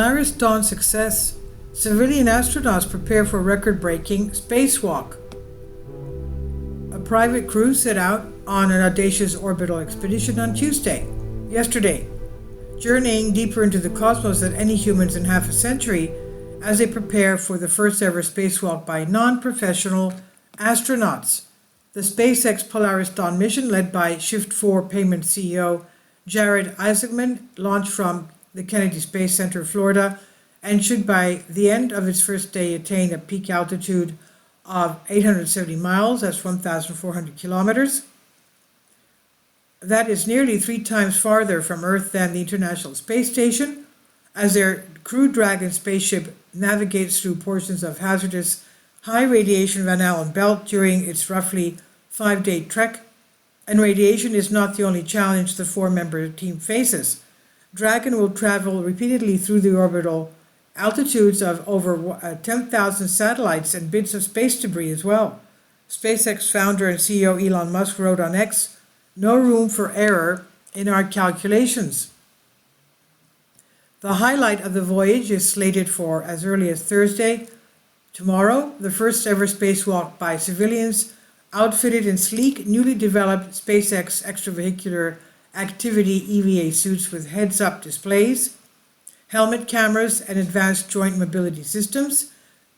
Polaris Dawn success, civilian astronauts prepare for record-breaking spacewalk. A private crew set out on an audacious orbital expedition on yesterday, journeying deeper into the cosmos than any humans in half a century as they prepare for the first ever spacewalk by non-professional astronauts. The SpaceX Polaris Dawn mission, led by Shift 4 Payment CEO Jared Isaacman, launched from the Kennedy Space Center, Florida, and should by the end of its first day attain a peak altitude of 870 miles, that's 1,400 kilometers. That is nearly 3 times farther from Earth than the International Space Station, as their Crew Dragon spaceship navigates through portions of hazardous high radiation Van Allen belt during its roughly 5-day trek. And radiation is not the only challenge the 4-member team faces. Dragon will travel repeatedly through the orbital altitudes of over 10,000 satellites and bits of space debris as well. SpaceX founder and CEO Elon Musk wrote on X, "No room for error in our calculations." The highlight of the voyage is slated for as early as Thursday, tomorrow, the first ever spacewalk by civilians outfitted in sleek, newly developed SpaceX extravehicular activity EVA suits with heads-up displays, helmet cameras, and advanced joint mobility systems.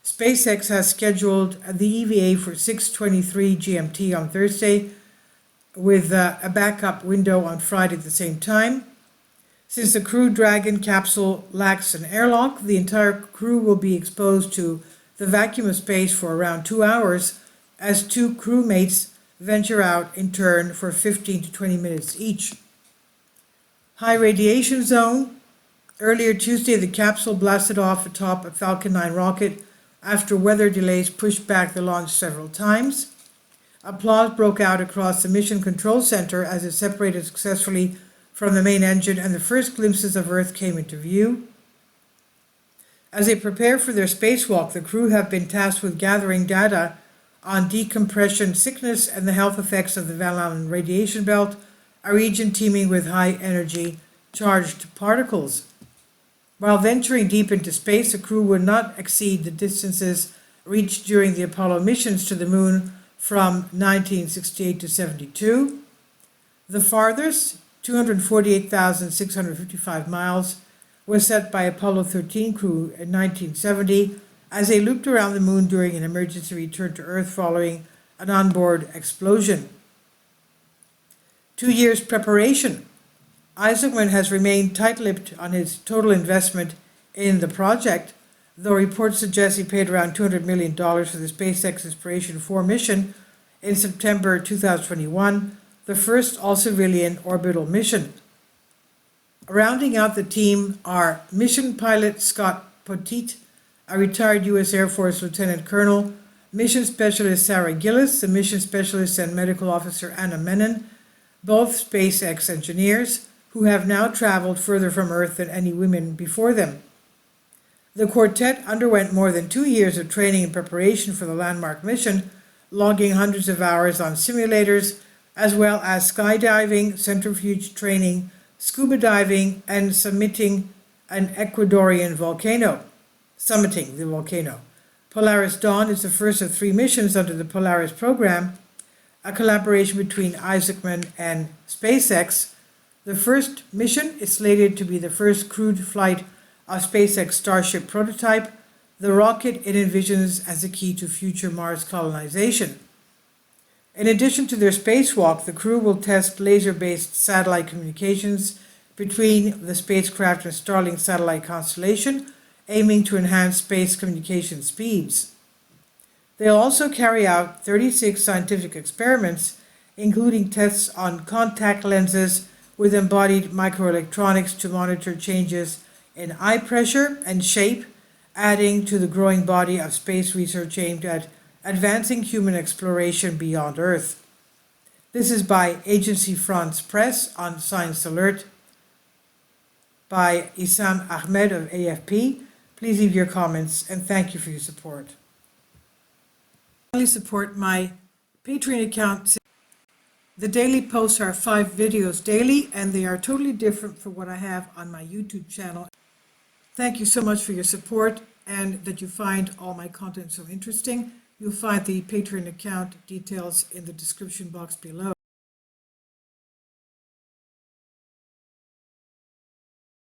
SpaceX has scheduled the EVA for 6:23 GMT on Thursday, with a backup window on Friday at the same time. Since the Crew Dragon capsule lacks an airlock, the entire crew will be exposed to the vacuum of space for around 2 hours, as 2 crewmates venture out in turn for 15 to 20 minutes each. High radiation zone. Earlier Tuesday, the capsule blasted off atop a Falcon 9 rocket after weather delays pushed back the launch several times. Applause broke out across the Mission Control Center as it separated successfully from the main engine and the first glimpses of Earth came into view. As they prepare for their spacewalk, the crew have been tasked with gathering data on decompression sickness and the health effects of the Van Allen radiation belt, a region teeming with high-energy charged particles. While venturing deep into space, the crew would not exceed the distances reached during the Apollo missions to the moon from 1968 to 72. The farthest, 248,655 miles, was set by Apollo 13 crew in 1970 as they looped around the moon during an emergency return to Earth following an onboard explosion. 2 years preparation. Isaacman has remained tight-lipped on his total investment in the project, though reports suggest he paid around $200 million for the SpaceX Inspiration 4 mission in September 2021, the first all-civilian orbital mission. Rounding out the team are mission pilot Scott Poteet, a retired U.S. Air Force Lieutenant Colonel, mission specialist Sarah Gillis, the mission specialist and medical officer Anna Menon, both SpaceX engineers, who have now traveled further from Earth than any women before them. The quartet underwent more than 2 years of training and preparation for the landmark mission, logging hundreds of hours on simulators, as well as skydiving, centrifuge training, scuba diving, and summiting the volcano. Polaris Dawn is the first of 3 missions under the Polaris program, a collaboration between Isaacman and SpaceX. The first mission is slated to be the first crewed flight of SpaceX Starship prototype, the rocket it envisions as a key to future Mars colonization. In addition to their spacewalk, the crew will test laser-based satellite communications between the spacecraft and Starlink satellite constellation, aiming to enhance space communication speeds. They'll also carry out 36 scientific experiments, including tests on contact lenses with embodied microelectronics to monitor changes in eye pressure and shape, adding to the growing body of space research aimed at advancing human exploration beyond Earth. This is by Agency France Presse on Science Alert by Issam Ahmed of AFP. Please leave your comments and thank you for your support. Please support my Patreon account. The daily posts are 5 videos daily, and they are totally different from what I have on my YouTube channel. Thank you so much for your support and that you find all my content so interesting. You'll find the Patreon account details in the description box below.